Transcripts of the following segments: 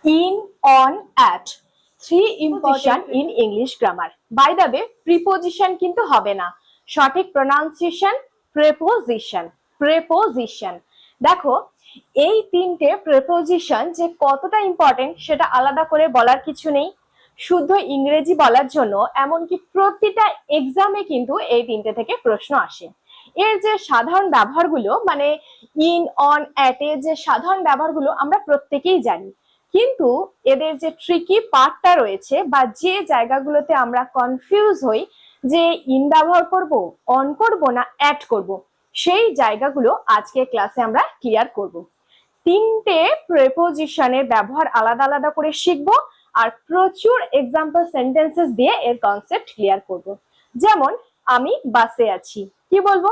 in, on, at. Three important in English grammar. By the way, preposition কিন্তু হবে না, সঠিক pronunciation preposition. Preposition. দেখো এই তিনটে preposition যে কতটা ইম্পর্টেন্ট সেটা আলাদা করে বলার কিছু নেই। শুদ্ধ ইংরেজি বলার জন্য এমনকি প্রতিটা এক্সামে কিন্তু এই তিনটে থেকে প্রশ্ন আসে। এর যে সাধারণ ব্যবহারগুলো মানে ইন, অন, অ্যাট এর যে সাধারণ ব্যবহারগুলো আমরা প্রত্যেকেই জানি, কিন্তু এদের যে ট্রিকি পার্টটা রয়েছে বা যে জায়গাগুলোতে আমরা কনফিউজ হই যে ইন ব্যবহার করব, অন করব না অ্যাট করব, সেই জায়গাগুলো আজকে ক্লাসে আমরা ক্লিয়ার করব। তিনটে প্রেপোজিশনের ব্যবহার আলাদা আলাদা করে শিখবো আর প্রচুর এক্সাম্পল সেন্টেন্সেস দিয়ে এর কনসেপ্ট ক্লিয়ার করব। যেমন আমি বাসে আছি, কি বলবো?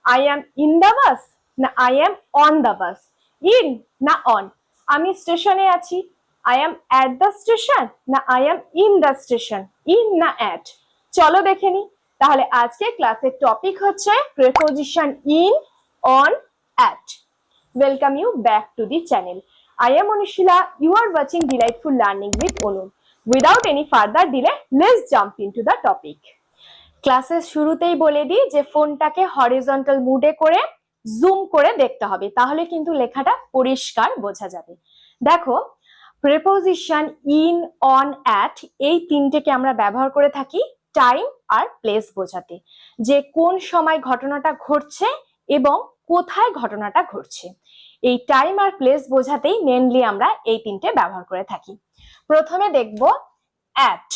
I am in the bus না I am on the bus? In না অন? আমি স্টেশনে আছি, I am at the station না I am in the station? In না অ্যাট? চলো দেখে নি। তাহলে আজকে ক্লাসের টপিক হচ্ছে preposition in, on, at. Welcome you back to the channel. I am Anushila. You are watching Delightful Learning with Onu. Without any further delay, let's jump into the topic. ক্লাসের শুরুতেই বলে দিই যে ফোনটাকে হরিজন্টাল মুডে করে zoom করে দেখতে হবে, তাহলে কিন্তু লেখাটা পরিষ্কার বোঝা যাবে। দেখো প্রেপোজিশন ইন, অন, অ্যাট এই তিনটেকে আমরা ব্যবহার করে থাকি টাইম আর প্লেস বোঝাতে, যে কোন সময় ঘটনাটা ঘটছে এবং কোথায় ঘটনাটা ঘটছে। এই টাইম আর প্লেস বোঝাতেই মেনলি আমরা এই তিনটে ব্যবহার করে থাকি। প্রথমে দেখব অ্যাট।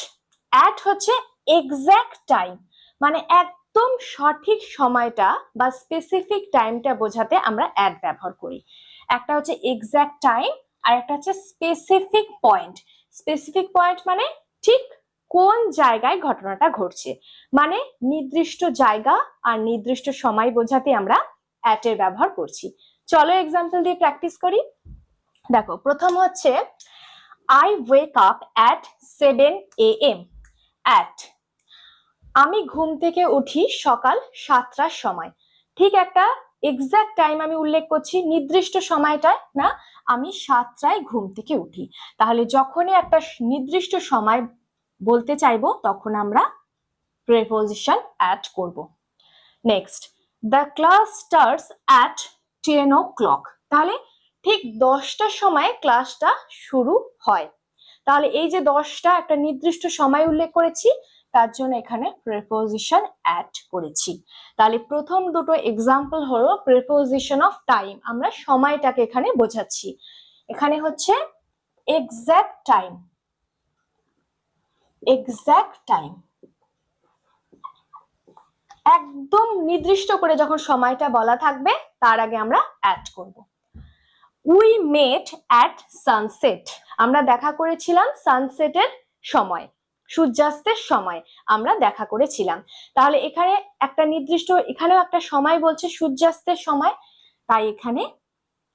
অ্যাট হচ্ছে এক্সাক্ট টাইম, মানে একদম সঠিক সময়টা বা স্পেসিফিক টাইমটা বোঝাতে আমরা অ্যাট ব্যবহার করি। একটা হচ্ছে এক্সাক্ট টাইম আর একটা হচ্ছে স্পেসিফিক পয়েন্ট। স্পেসিফিক পয়েন্ট মানে ঠিক কোন জায়গায় ঘটনাটা ঘটছে, মানে নির্দিষ্ট জায়গা আর নির্দিষ্ট সময় বোঝাতে আমরা অ্যাট এর ব্যবহার করছি। চলো এক্সাম্পল দিয়ে প্র্যাকটিস করি। দেখো প্রথম হচ্ছে I wake up at 7 AM. At আমি ঘুম থেকে উঠি সকাল 7টার সময়। ঠিক একটা এক্সাক্ট টাইম আমি উল্লেখ করছি, নির্দিষ্ট সময়টা না, আমি 7টায় ঘুম থেকে উঠি। তাহলে যখনই একটা নির্দিষ্ট সময় বলতে চাইবো তখন আমরা প্রেপোজিশন অ্যাট করব। Next, the class starts at 10 o'clock। তাহলে ঠিক 10টার সময় ক্লাসটা শুরু হয়। তাহলে এই যে 10টা একটা নির্দিষ্ট সময় উল্লেখ করেছি, তার জন্য এখানে প্রেপোজিশন অ্যাট করেছি। তাহলে প্রথম দুটো এক্সাম্পল হলো প্রেপোজিশন অফ টাইম, আমরা সময়টাকে এখানে বোঝাচ্ছি। এখানে হচ্ছে এক্সাক্ট টাইম, এক্সাক্ট টাইম একদম নির্দিষ্ট করে যখন সময়টা বলা থাকবে তার আগে আমরা অ্যাট করব। We mate at sunset. আমরা দেখা করেছিলাম সানসেটের সময়, সূর্যাস্তের সময় আমরা দেখা করেছিলাম। তাহলে এখানে একটা নির্দিষ্ট, এখানেও একটা সময় বলছে সূর্যাস্তের সময়, তাই এখানে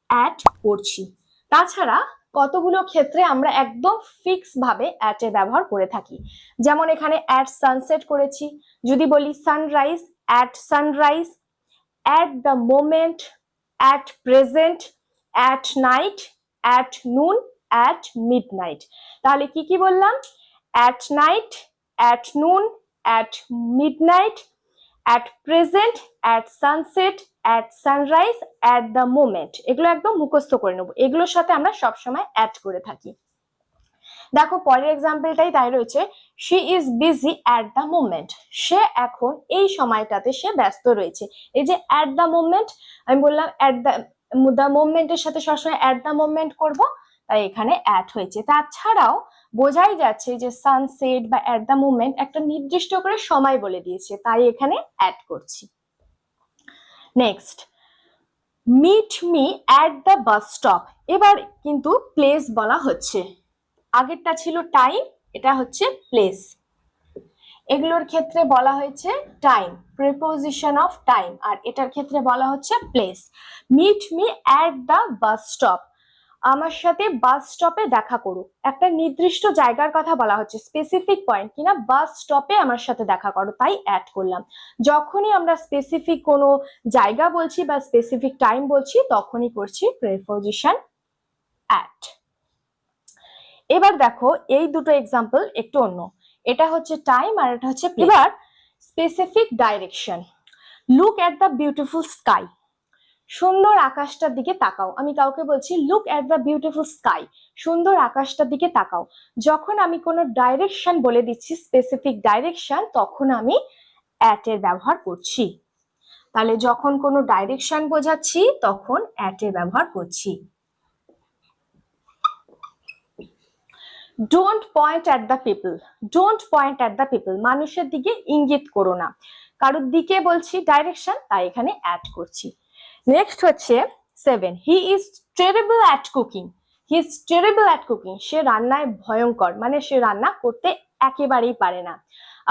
অ্যাট করছি। তাছাড়া কতগুলো ক্ষেত্রে আমরা একদম ফিক্স ভাবে অ্যাট এর ব্যবহার করে থাকি, যেমন এখানে অ্যাট সানসেট করেছি। যদি বলি sunrise, at sunrise, at the moment, at present, at night, at noon, at midnight. তাহলে কি কি বললাম? At night, at noon, at midnight, at present, at sunset, at sunrise, at the moment. এগুলো একদম মুখস্থ করে নেবো, এগুলোর সাথে আমরা সবসময় অ্যাড করে থাকি। দেখো পরের এক্সাম্পলটাই তাই রয়েছে, she is busy at the moment. সে এখন এই সময়টাতে সে ব্যস্ত রয়েছে। এই যে অ্যাট দ্য মোমেন্ট, আমি বললাম অ্যাট দ্য মোমেন্টের সাথে সবসময় অ্যাট দ্য মোমেন্ট করব, তাই এখানে অ্যাড হয়েছে। তাছাড়াও বোঝাই যাচ্ছে যে সানসেট বা অ্যাট দ্য মোমেন্ট একটা নির্দিষ্ট করে সময় বলে দিয়েছে, তাই এখানে অ্যাড করছি। Next, meet me at the bus stop. এবার কিন্তু প্লেস বলা হচ্ছে, আগেরটা ছিল টাইম, এটা হচ্ছে প্লেস। এগুলোর ক্ষেত্রে বলা হয়েছে টাইম, প্রিপোজিশন অফ টাইম, আর এটার ক্ষেত্রে বলা হচ্ছে place. Meet me at the bus stop, আমার সাথে বাস স্টপে দেখা করো। একটা নির্দিষ্ট জায়গার কথা বলা হচ্ছে, স্পেসিফিক পয়েন্ট কিনা, বাস স্টপে আমার সাথে দেখা করো, তাই অ্যাড করলাম। যখনই আমরা স্পেসিফিক কোনো জায়গা বলছি বা স্পেসিফিক টাইম বলছি তখনই করছি প্রিপোজিশন অ্যাট। এবার দেখো এই দুটো এক্সাম্পল একটু অন্য, এটা হচ্ছে টাইম আর এটা হচ্ছে place। এবার specific direction, look at the beautiful sky, সুন্দর আকাশটার দিকে তাকাও। আমি কাউকে বলছি look at the beautiful sky, সুন্দর আকাশটার দিকে তাকাও। যখন আমি কোনো ডাইরেকশন বলে দিচ্ছি, স্পেসিফিক ডাইরেকশন, তখন আমি অ্যাট এর ব্যবহার করছি। তাহলে যখন কোনো ডাইরেকশন বোঝাচ্ছি তখন অ্যাট এর ব্যবহার করছি। Don't point at the people, don't point at the people, মানুষের দিকে ইঙ্গিত করো না। কারোর দিকে বলছি ডাইরেকশন, তাই এখানে অ্যাড করছি। নেক্সট হচ্ছে 7, he is terrible at cooking, he is terrible at cooking, সে রান্নায় ভয়ঙ্কর, মানে সে রান্না করতে একেবারেই পারে না।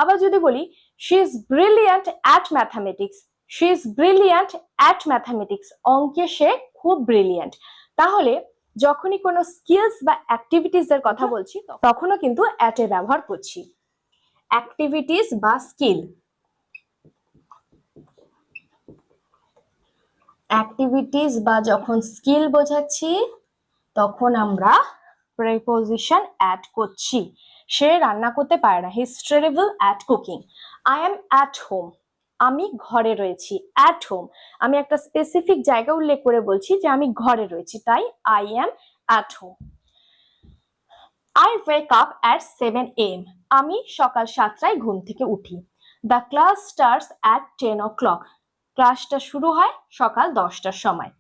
আবার যদি বলি she is brilliant at mathematics, she is brilliant at mathematics, অঙ্কে সে খুব ব্রিলিয়ান্ট। তাহলে যখনই কোনো স্কিলস বা অ্যাক্টিভিটিস এর কথা বলছি তখনও কিন্তু অ্যাট এর ব্যবহার করছি। অ্যাক্টিভিটিস বা স্কিল, অ্যাক্টিভিটিস বা যখন স্কিল বোঝাচ্ছি তখন আমরা প্রিপোজিশন অ্যাড করছি। সে রান্না করতে পারে না, হি is terrible at cooking. I am at home, আমি ঘরে রয়েছি। অ্যাট হোম, আমি একটা স্পেসিফিক জায়গা উল্লেখ করে বলছি যে আমি ঘরে রয়েছি, তাই I am at home. I wake up at 7 AM, আমি সকাল 7টায় ঘুম থেকে উঠি। The class starts at 10 o'clock, ক্লাসটা শুরু হয় সকাল 10টার সময়।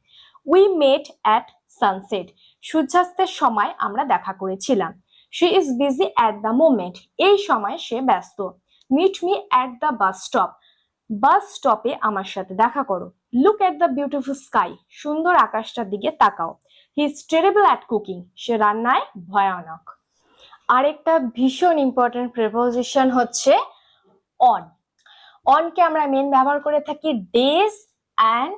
উই মেট অ্যাট সানসেট, সূর্যাস্তের সময় আমরা দেখা করেছিলাম। She is busy at the moment, এই সময় সে ব্যস্ত। Meet me at the bus stop, bus স্টপে আমার সাথে দেখা করো। Look at the beautiful sky, সুন্দর আকাশটার দিকে তাকাও। He is terrible at cooking, সে রান্নায় ভয়ানক। আরেকটা ভীষণ ইম্পর্টেন্ট প্রিপোজিশন হচ্ছে অন। অনকে আমরা মেন ব্যবহার করে থাকি ডেজ অ্যান্ড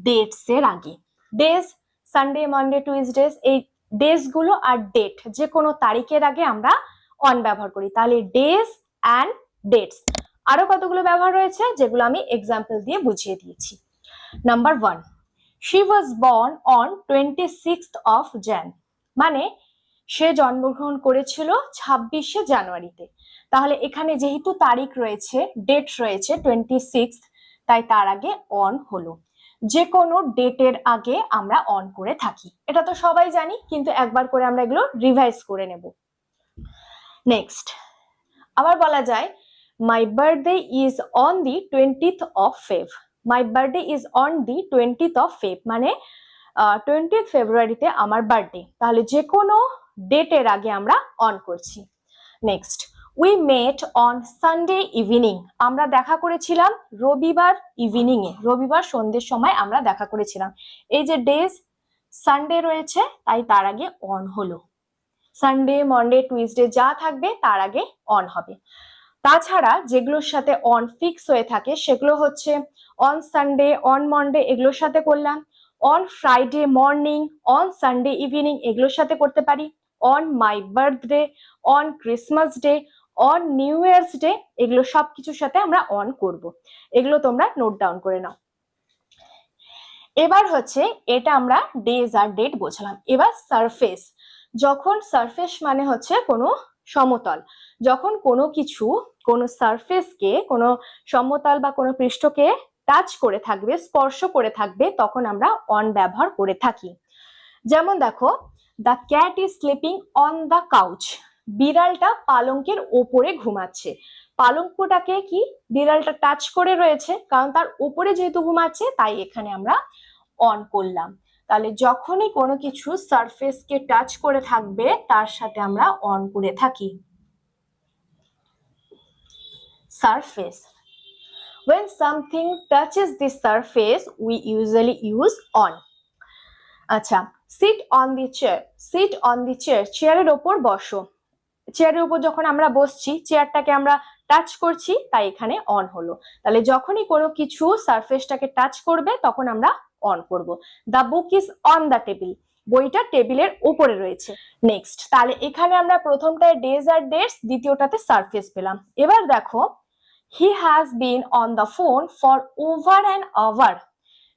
ডেটস এর আগে। ডেজ, সানডে, মানডে, টুইসডেজ, এই ডেজ গুলো আর ডেট, যে কোনো তারিখের আগে আমরা অন ব্যবহার করি। তাহলে ডেজ অ্যান্ড ডেটস। আরো কতগুলো ব্যবহার রয়েছে যেগুলো আমি এক্সাম্পল দিয়ে বুঝিয়ে দিয়েছি। Number 1, she was born on 26th of Jan, মানে সে জন্মগ্রহণ করেছিল 26শে জানুয়ারিতে। তাহলে এখানে যেহেতু তারিখ রয়েছে, ডেট রয়েছে 26, তাই তার আগে অন হলো। যে কোনো ডেটের আগে আমরা অন করে থাকি, এটা তো সবাই জানি, কিন্তু একবার করে আমরা এগুলো রিভাইজ করে নেব। নেক্সট আবার বলা যায় my birthday is on the 20th of Feb, my birthday is on the 20th of Feb, মানে 20th ফেব্রুয়ারিতে আমার বার্থডে। তাহলে যে কোনো ডেটের আগে আমরা অন করছি। Next we met on Sunday evening, আমরা দেখা করেছিলাম রবিবার ইভিনিং এ, রবিবার সন্ধ্যের সময় আমরা দেখা করেছিলাম। এই যে ডেজ সানডে রয়েছে তাই তার আগে অন হলো। সানডে, মন্ডে, টুইসডে যা থাকবে তার আগে অন হবে। তাছাড়া যেগুলোর সাথে অন ফিক্স হয়ে থাকে সেগুলো হচ্ছে অন সানডে, অন মন্ডে, এগুলোর সাথে করলাম। On Friday morning, on Sunday evening, এগুলোর সাথে করতে পারি। On my birthday, on Christmas day, on new years day, এগুলো সবকিছুর সাথে আমরা অন করব। এগুলো তোমরা নোট ডাউন করে নাও। এবার হচ্ছে এটা আমরা ডেজ আর ডেট বোঝালাম। এবার সারফেস, যখন সারফেস মানে হচ্ছে কোনো সমতল, যখন কোনো কিছু কোনো সারফেসকে, কোনো সমতল বা কোনো পৃষ্ঠকে টাচ করে থাকবে, স্পর্শ করে থাকবে, তখন আমরা অন ব্যবহার করে থাকি। যেমন দেখো the cat is sleeping on the couch, বিড়ালটা পালঙ্কের ওপরে ঘুমাচ্ছে। পালঙ্কটাকে কি বিড়ালটা টাচ করে রয়েছে, কারণ তার উপরে যেহেতু ঘুমাচ্ছে তাই এখানে আমরা অন করলাম। তাহলে যখনই কোনো কিছু সারফেসকে টাচ করে থাকবে তার সাথে আমরা অন করে থাকি। Surface, when something touches the surface we usually use on। আচ্ছা, sit on the chair, sit on the chair, চেয়ারের ওপর বসো। চেয়ারের উপর যখন আমরা বসছি, চেয়ারটাকে আমরা টাচ করছি, তাই এখানে অন হলো। তাহলে যখনই কোনো কিছু সারফেসটাকে টাচ করবে তখন আমরা অন করব। The book is on the table, বইটা টেবিলের উপরে রয়েছে। নেক্সট, তাহলে এখানে আমরা প্রথমটায় ডেজ আর ডেটস, দ্বিতীয়টাতে সারফেস পেলাম। এবার দেখো he has been on the phone for over an hour,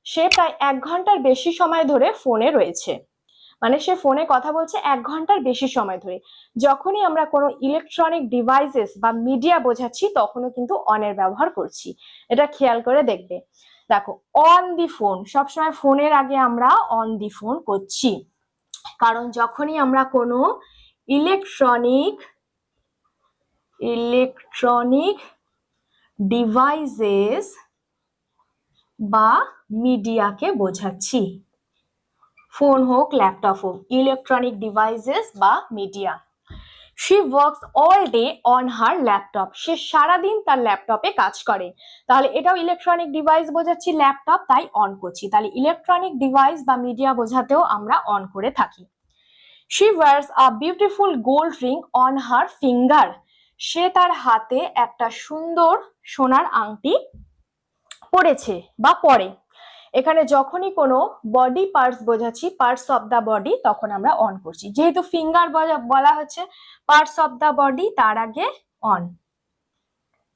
সে প্রায় 1 ঘন্টার বেশি সময় ধরে ফোনে রয়েছে। মানে সে ফোনে কথা বলছে 1 ঘন্টার বেশি সময় ধরে। যখনই আমরা কোনো ইলেকট্রনিক ডিভাইসেস বা মিডিয়া বোঝাচ্ছি তখনও কিন্তু অন এর ব্যবহার করছি, এটা খেয়াল করে দেখবে। দেখো অন দি ফোন, সবসময় ফোনের আগে আমরা অন দি ফোন করছি, কারণ যখনই আমরা কোনো ইলেকট্রনিক ডিভাইসেস বা মিডিয়াকে বোঝাচ্ছি, ফোন হোক ল্যাপটপ হোক, ইলেকট্রনিক ডিভাইসেস বা media. She works all day on her laptop. সে সারাদিন তার ল্যাপটপে কাজ করে। তাহলে এটাও ইলেকট্রনিক ডিভাইস বোঝাচ্ছি, ল্যাপটপ, তাই অন করছি। তাহলে ইলেকট্রনিক ডিভাইস বা মিডিয়া বোঝাতেও আমরা অন করে থাকি। She wears a beautiful gold ring on her finger. সে তার হাতে একটা সুন্দর সোনার আংটি পরেছে বা পরে। এখানে যখনই কোনো বডি পার্টস বোঝাচ্ছি, পার্টস অফ দা বডি, তখন আমরা অন করছি। যেহেতু ফিঙ্গার বলা হচ্ছে পার্টস অফ দা বডি, তার আগে on.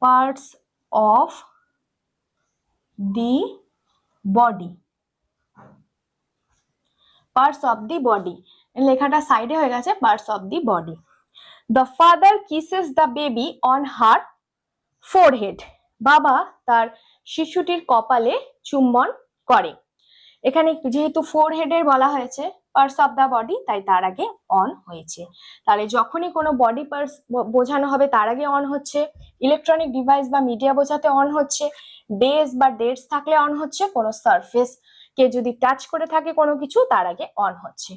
Parts of the body, parts of the body, লেখাটা সাইডে হয়ে গেছে, parts of the body. The father kisses the baby on her forehead. বাবা তার শিশুটির কপালে চুম্বন করে। এখানে যেহেতু ফোরহেডের বলা হয়েছে পার্টস অফ দা বডি, তাই তার আগে অন হয়েছে। তাহলে যখনই কোনো বডি পার্টস বোঝানো হবে তার আগে অন হচ্ছে, ইলেকট্রনিক ডিভাইস বা মিডিয়া বোঝাতে অন হচ্ছে, ডেজ বা ডেটস থাকলে অন হচ্ছে, কোনো সারফেস কে যদি টাচ করে থাকে কোনো কিছু তার আগে অন হচ্ছে।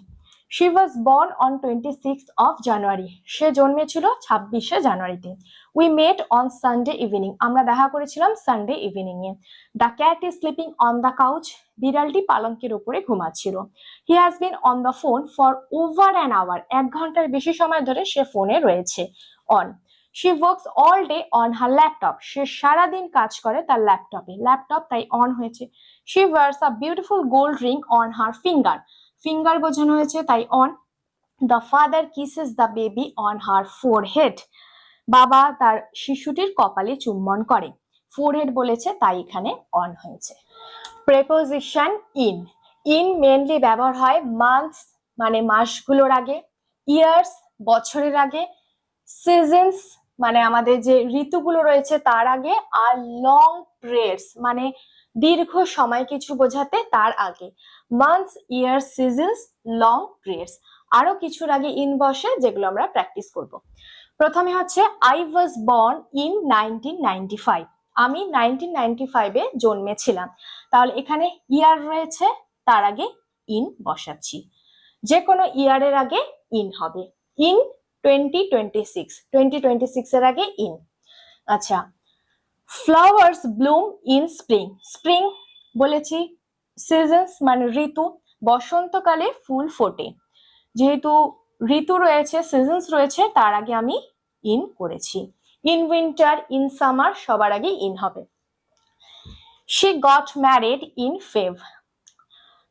She was born on 26th of January. সে জন্মেছিল 26শে জানুয়ারিতে। We met on Sunday evening. আমরা দেখা করেছিলাম Sunday evening A. The cat is sleeping on the couch. বিড়ালটি পালঙ্কের উপরে ঘুমাচ্ছিল। He has been on the phone for over an hour. 1 ঘন্টার বেশি সময় ধরে সে ফোনে রয়েছে, on. She works all day on her laptop. সে সারাদিন কাজ করে তার ল্যাপটপে, ল্যাপটপ তাই অন হয়েছে। She wears a beautiful gold ring on her finger. Finger বোঝানো হয়েছে তাই on. The father kisses the baby on her forehead. বাবা তার শিশুটির কপালে চুম্বন করে, ফোরহেড বলেছে তাই এখানে অন হয়েছে। প্রেপোজিশন ইন, ইন মেনলি ব্যবহার হয় মান্থস মানে মাসগুলোর আগে, ইয়ার্স বছরের আগে, সিজনস মানে আমাদের যে ঋতুগুলো রয়েছে তার আগে, আর লং পিরিয়ডস মানে দীর্ঘ সময় কিছু বোঝাতে তার আগে। Months, years, seasons, long periods. আরো কিছুর আগে ইন বসে, যেগুলো আমরা প্র্যাকটিস করব। প্রথমে হচ্ছে আই ওয়াজ বর্ন ইন 1995। আমি 1995 এ জন্মেছিলাম। তাহলে এখানে ইয়ার রয়েছে, তার আগে ইন বসাচ্ছি। যে কোনো ইয়ারের আগে ইন হবে। ইন 2026 এর আগে ইন। আচ্ছা, flowers bloom in spring. Spring বলেছি, সিজনস মানে ঋতু, বসন্তকালে ফুল ফোটে। যেহেতু ঋতু রয়েছে, সিজনস রয়েছে, তার আগে আমি ইন করেছি। ইন উইন্টার, ইন সামার, সবার আগে ইন হবে। She got married in fave.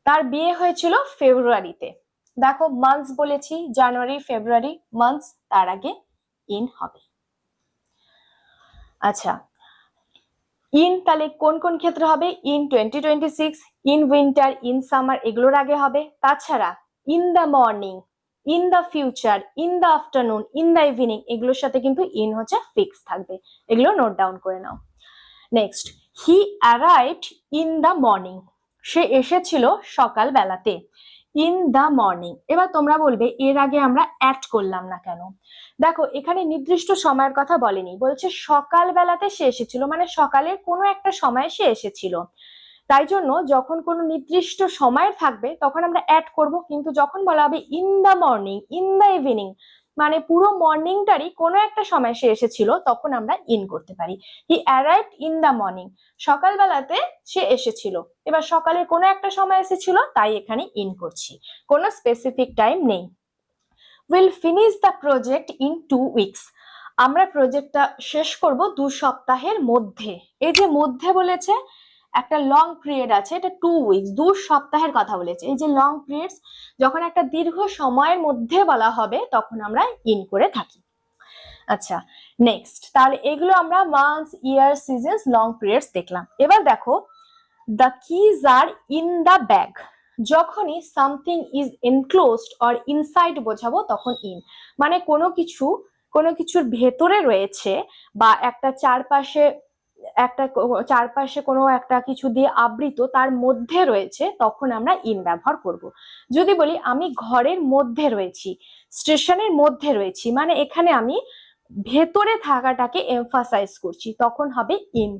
তার বিয়ে হয়েছিল ফেব্রুয়ারিতে। দেখো মান্থস বলেছি, জানুয়ারি, ফেব্রুয়ারি, মান্থস, তার আগে ইন হবে। আচ্ছা, ইন তাহলে কোন কোন ক্ষেত্রে হবে? In 2026, in winter, in summer, এগুলোর আগে হবে। তাছাড়া in the morning, in the future, in the afternoon, in the evening, এগুলোর সাথে কিন্তু ইন হচ্ছে ফিক্স থাকবে। এগুলো নোট ডাউন করে নাও। Next, he arrived in the morning. সে এসেছিল সকাল বেলাতে। In the morning. এবার তোমরা বলবে এর আগে আমরা অ্যাড করলাম না কেন? দেখো এখানে নির্দিষ্ট সময়ের কথা বলেনি, বলছে সকাল বেলাতে সে এসেছিল, মানে সকালের কোনো একটা সময় সে এসেছিল। তাই জন্য যখন কোনো নির্দিষ্ট সময় থাকবে তখন আমরা অ্যাড করব, কিন্তু যখন বলা হবে in the morning, in the evening, মানে পুরো মর্নিংটারই কোনো একটা সময় সে এসেছিল, তখন আমরা ইন করতে পারি। হি অ্যারাইভড ইন দ্য মর্নিং, সকালবেলাতে সে এসেছিল। এবার সকালের কোনো একটা সময় এসেছিল, তাই এখানে ইন করছি, কোনো স্পেসিফিক টাইম নেই। Will finish the project in 2 weeks. আমরা প্রজেক্টটা শেষ করব 2 সপ্তাহের মধ্যে। এই যে মধ্যে বলেছে, একটা লং পিরিয়ড আছে, এটা 2 উইকস, 2 সপ্তাহের কথা বলেছে। এই যে লং পিরিয়ডস, যখন একটা দীর্ঘ সময়ের মধ্যে বলা হবে তখন আমরা ইন করে থাকি। আচ্ছা, নেক্সট, তাহলে এগুলো আমরা months, year, seasons, long periods দেখলাম। এবার দেখো the keys are in the bag. যখনই something is enclosed or inside বোঝাবো তখন ইন। মানে কোনো কিছুর ভেতরে রয়েছে বা চারপাশে কোনো একটা কিছু দিয়ে আবৃত, তার মধ্যে রয়েছে, তখন আমরা ইন ব্যবহার করব। যদি বলি আমি ঘরের মধ্যে রয়েছি, স্টেশনের মধ্যে রয়েছি, মানে এখানে আমি ভেতরে থাকাটাকে এমফাসাইজ করছি, তখন হবে in.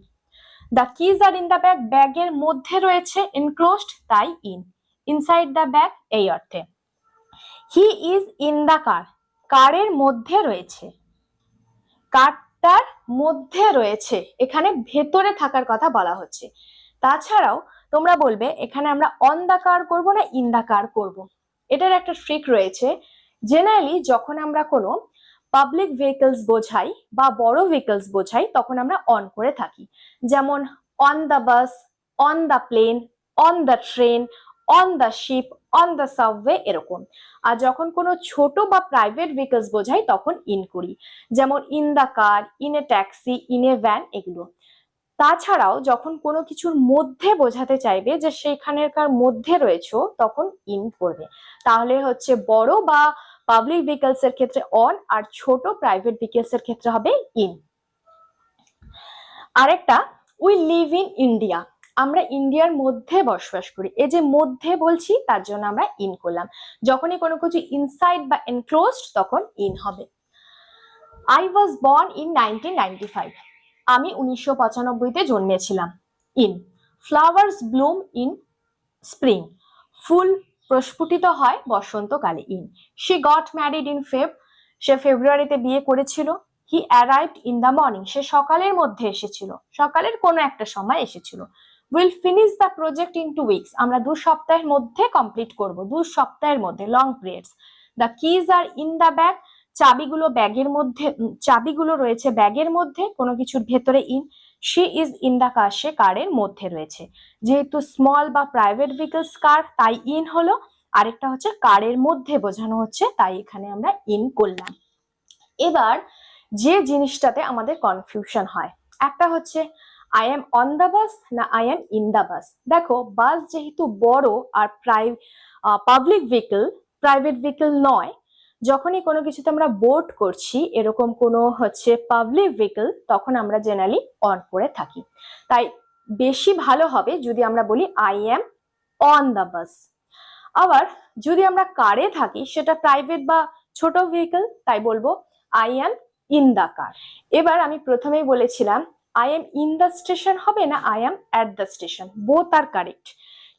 The keys are in the bag, ব্যাগের মধ্যে রয়েছে, এনক্লোজড, তাই ইন। ইনসাইড দ্য ব্যাগ এই অর্থে। হি ইজ ইন দ্য কার, কারের মধ্যে রয়েছে, কারটার মধ্যে রয়েছে, এখানে ভেতরে থাকার কথা বলা হচ্ছে। তাছাড়াও তোমরা বলবে এখানে আমরা অন দ্য কার করবো না ইন দ্য কার করব। এটার একটা ট্রিক রয়েছে। জেনারেলি যখন আমরা কোনো পাবলিক ভেহিকলস বোঝাই বা বড় ভেহিকলস বোঝাই তখন আমরা অন করে থাকি, যেমন on the bus, on the plane, on the train, on the ship, on the subway, এরকম। আর যখন কোনো ছোট বা প্রাইভেট ভেহিকলস বোঝাই তখন ইন করি, যেমন in the car, in a taxi, in a van, এগুলো। তাছাড়াও যখন কোনো কিছুর মধ্যে বোঝাতে চাইবে যে সেখানেরকার মধ্যে রয়েছে তখন ইন করবে। তাহলে হচ্ছে বড় বা পাবলিক ভেহিকলস এর ক্ষেত্রে অন, আর ছোট প্রাইভেট ভেহিকলস এর ক্ষেত্রে হবে ইন। আরেকটা, উই লিভ ইন ইন্ডিয়া, আমরা ইন্ডিয়ার মধ্যে বসবাস করি। এই যে মধ্যে বলছি তার জন্য আমরা ইন করলাম। যখনই কোনো কিছু ইনসাইড বা এনক্লোজড তখন ইন হবে। আই ওয়াজ বর্ন ইন 1995, আমি 1995-তে জন্মেছিলাম, in. Flowers bloom in spring, ফুল প্রস্ফুটিত হয় বসন্তকালে, in. She got married in Feb, সে ফেব্রুয়ারিতে বিয়ে করেছিল। He arrived in the morning, সে সকালের মধ্যে এসেছিল, সকালের কোনো একটা সময় এসেছিল। Will finish the project in 2 weeks, আমরা 2 সপ্তাহের মধ্যে কমপ্লিট করব, 2 সপ্তাহের মধ্যে, long periods. The keys are in the bag, চাবিগুলো ব্যাগের মধ্যে, চাবিগুলো রয়েছে ব্যাগের মধ্যে, কোনো কিছুর ভেতরে in. She is in the car, সে কারের মধ্যে রয়েছে। যেহেতু স্মল বা প্রাইভেট ভেহিকলস কার, তাই ইন হলো। আরেকটা হচ্ছে কারের মধ্যে বোঝানো হচ্ছে, তাই এখানে আমরা ইন করলাম। এবার যে জিনিসটাতে আমাদের কনফিউশন হয়, একটা হচ্ছে I am on the bus না I am in the bus. দেখো বাস যেহেতু বড় আর পাবলিক ভেহিকল, প্রাইভেট ভেহিকল নয়, যখনই কোনো কিছুতে আমরা বোর্ড করছি এরকম কোনো হচ্ছে পাবলিক ভেহিকল, তখন আমরা জেনারেলি অন করে থাকি। তাই বেশি ভালো হবে যদি আমরা বলি আই এম অন দ্য বাস। আবার যদি আমরা কারে থাকি, সেটা প্রাইভেট বা ছোট ভেহিকল, তাই বলবো I am in the car. এবার আমি প্রথমেই বলেছিলাম I am in the station হবে না I am at the station, both are correct.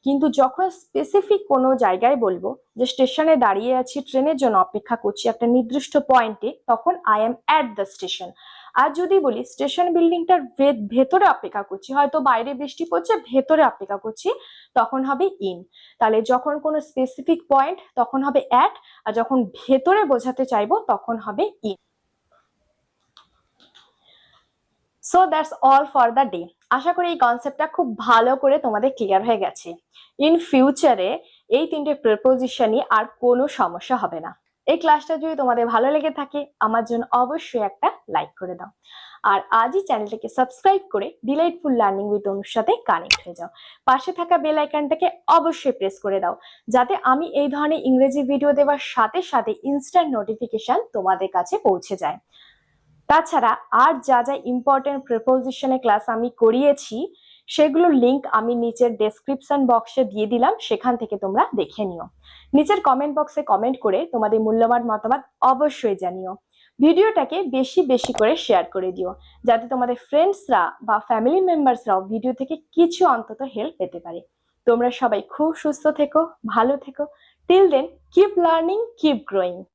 কিন্তু যখন স্পেসিফিক কোনো জায়গায় বলবো যে স্টেশনে দাঁড়িয়ে আছি, ট্রেনের জন্য অপেক্ষা করছি একটা নির্দিষ্ট পয়েন্টে, তখন I am at the station. আর যদি বলি স্টেশন বিল্ডিংটার ভেতরে অপেক্ষা করছি, হয়তো বাইরে বৃষ্টি পড়ছে, ভেতরে অপেক্ষা করছি, তখন হবে ইন। তাহলে যখন কোনো স্পেসিফিক পয়েন্ট তখন হবে অ্যাট, আর যখন ভেতরে বোঝাতে চাইবো তখন হবে in. So that's all for the day. আশা করি এই কনসেপ্টটা খুব ভালো করে তোমাদের ক্লিয়ার হয়ে গেছে। ইন ফিউচারে এই 3টে প্রিপোজিশনই আর কোনো সমস্যা হবে না। এই ক্লাসটা যদি তোমাদের ভালো লেগে থাকে আমার জন্য অবশ্যই একটা লাইক করে দাও, আর আজই চ্যানেলটাকে সাবস্ক্রাইব করে ডিলাইটফুল লার্নিং উইথ অনুর সাথে কানেক্ট হয়ে যাও। পাশে থাকা বেল আইকনটাকে অবশ্যই প্রেস করে দাও, যাতে আমি এই ধরনের ইংরেজি ভিডিও দেওয়ার সাথে সাথে ইনস্ট্যান্ট নোটিফিকেশন তোমাদের কাছে পৌঁছে যায়। তাছাড়া আর যা যা ইম্পর্টেন্ট প্রিপোজিশনের ক্লাস আমি করিয়েছি সেগুলোর লিংক আমি নিচের ডেসক্রিপশন বক্সে দিয়ে দিলাম, সেখান থেকে তোমরা দেখে নিও। নিচের কমেন্ট বক্সে কমেন্ট করে তোমাদের মূল্যবান মতামত অবশ্যই জানিও। ভিডিওটাকে বেশি বেশি করে শেয়ার করে দিও, যাতে তোমাদের ফ্রেন্ডসরা বা ফ্যামিলি মেম্বার্সরাও ভিডিও থেকে কিছু অন্তত হেল্প পেতে পারে। তোমরা সবাই খুব সুস্থ থেকো, ভালো থেকো। Till then keep learning, keep growing.